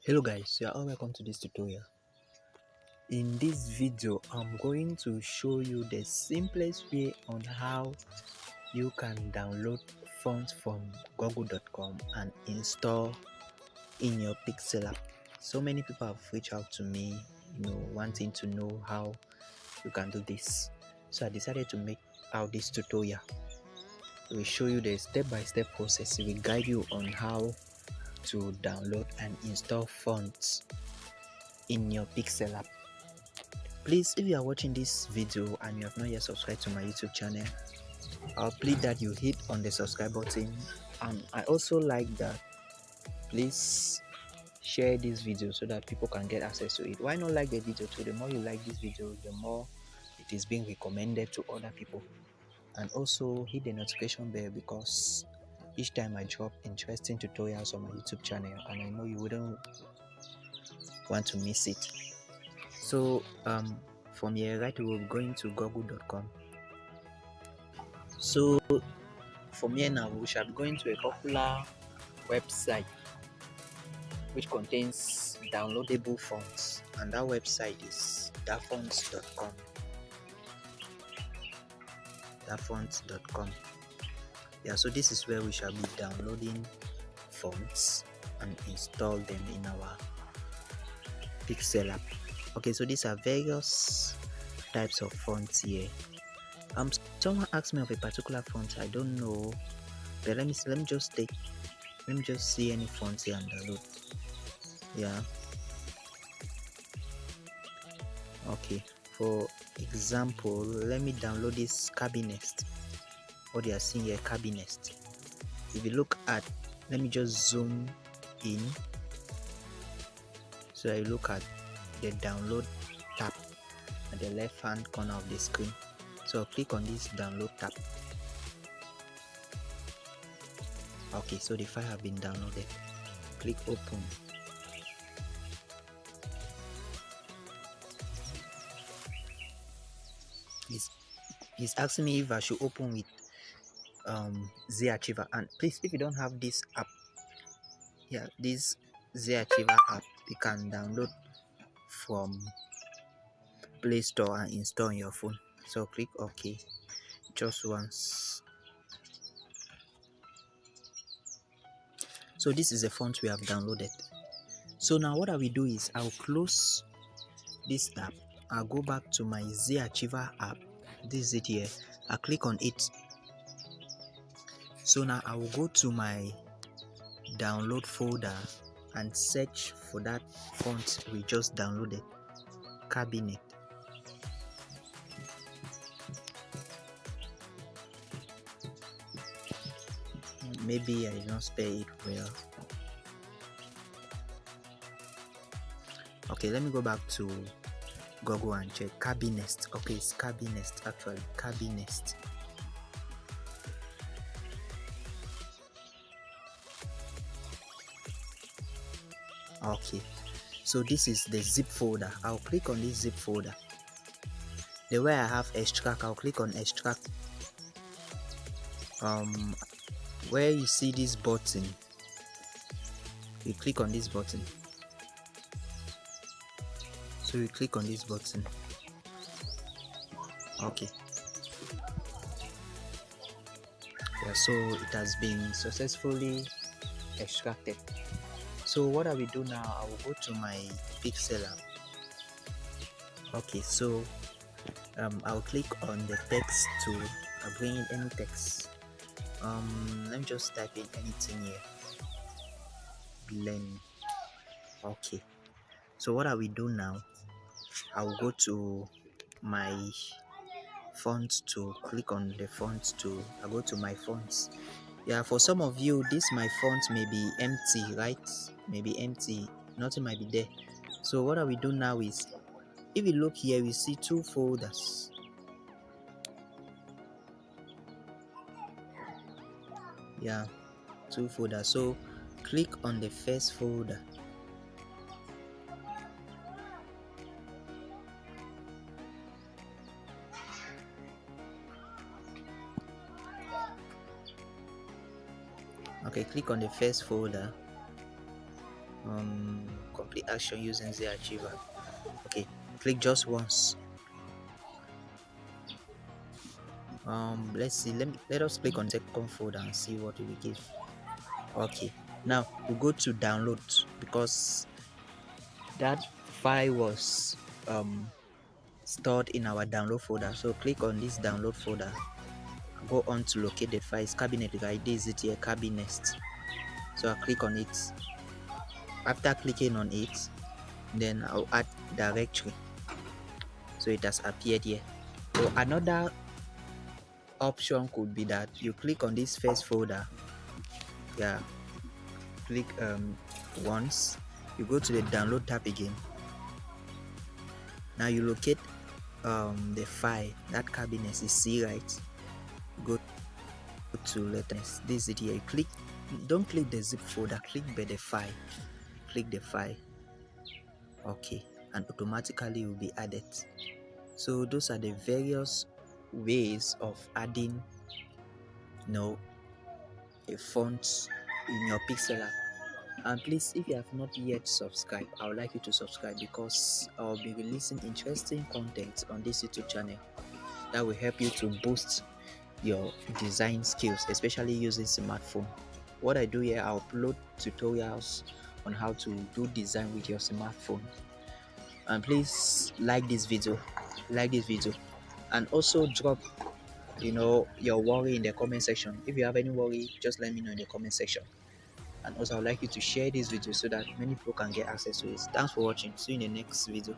Hello guys, you are all welcome to this tutorial. In this video, I'm going to show you the simplest way on how you can download fonts from google.com and install in your Pixellab. So many people have reached out to me, wanting to know how you can do this. So I decided to make out this tutorial. We'll show you the step-by-step process. We will guide you on how to download and install fonts in your Pixellab. Please, if you are watching this video and you have not yet subscribed to my YouTube channel, I'll plead that you hit on the subscribe button, and I also like that please share this video so that people can get access to it. Why not like the video too? The more you like this video, the more it is being recommended to other people. And also hit the notification bell, because each time I drop interesting tutorials on my YouTube channel, and I know you wouldn't want to miss it. So from here, right, we're going to google.com. So from here now, we shall be going to a popular website which contains downloadable fonts, and that website is dafonts.com. Yeah, so this is where we shall be downloading fonts and install them in our Pixellab. Okay, so these are various types of fonts here. Someone asked me of a particular font. I don't know, but let me just see any fonts here and download. Yeah. Okay, for example, let me download this cabinet. What you are seeing here, cabinet. If you look at, let me just zoom in. So I look at the download tab at the left hand corner of the screen. So click on this download tab. Okay, so the file have been downloaded. Click open. He's asking me if I should open with ZArchiver, and please, if you don't have this app, this ZArchiver app, you can download from Play Store and install on your phone. So click OK just once. So this is the font we have downloaded. So now what I will do is I'll close this tab. I'll go back to my ZArchiver app. This is it here. I'll click on it. So now I will go to my download folder and search for that font we just downloaded, cabinet. Maybe I did not spell it well. Okay, let me go back to Google and check cabinet. Okay, it's cabinet, actually cabinet. Okay, so this is the zip folder. I'll click on this zip folder. The way I have extract, I'll click on extract. Where you see this button, you click on this button. So you click on this button. Okay. Yeah, so it has been successfully extracted. So what I will do now, I will go to my Pixellab. Okay, so I'll click on the text tool. I'll bring in any text. Let me just type in anything here. Blend. Okay, so what I will do now, I will go to my font tool, click on the font tool. I go to my fonts. Yeah, for some of you, this my font may be empty, right? Maybe empty, nothing might be there. So what I will do now is, if you look here, we see two folders. Yeah, two folders. So click on the first folder. Okay, click on the first folder. complete action using the achiever. Okay, click just once. Let's see, let us click on second folder and see what it will give. Okay, now we go to download because that file was stored in our download folder. So click on this download folder, go on to locate the files cabinet. Right, this is it here, cabinet. So I click on it. After clicking on it, then I'll add directory, so it has appeared here. So another option could be that you click on this first folder, yeah, click once, you go to the download tab again. Now you locate the file, that cabinet is C, right? Go to letters, this is it here. You click, don't click the zip folder, click by the file, click the file. Okay, and automatically will be added. So those are the various ways of adding, a font in your Pixellab. And please, if you have not yet subscribed, I would like you to subscribe because I'll be releasing interesting content on this YouTube channel that will help you to boost your design skills, especially using smartphone. What I do here, I upload tutorials on how to do design with your smartphone. And please like this video, and also drop your worry in the comment section. If you have any worry, just let me know in the comment section. And also, I'd like you to share this video so that many people can get access to it. Thanks for watching. See you in the next video.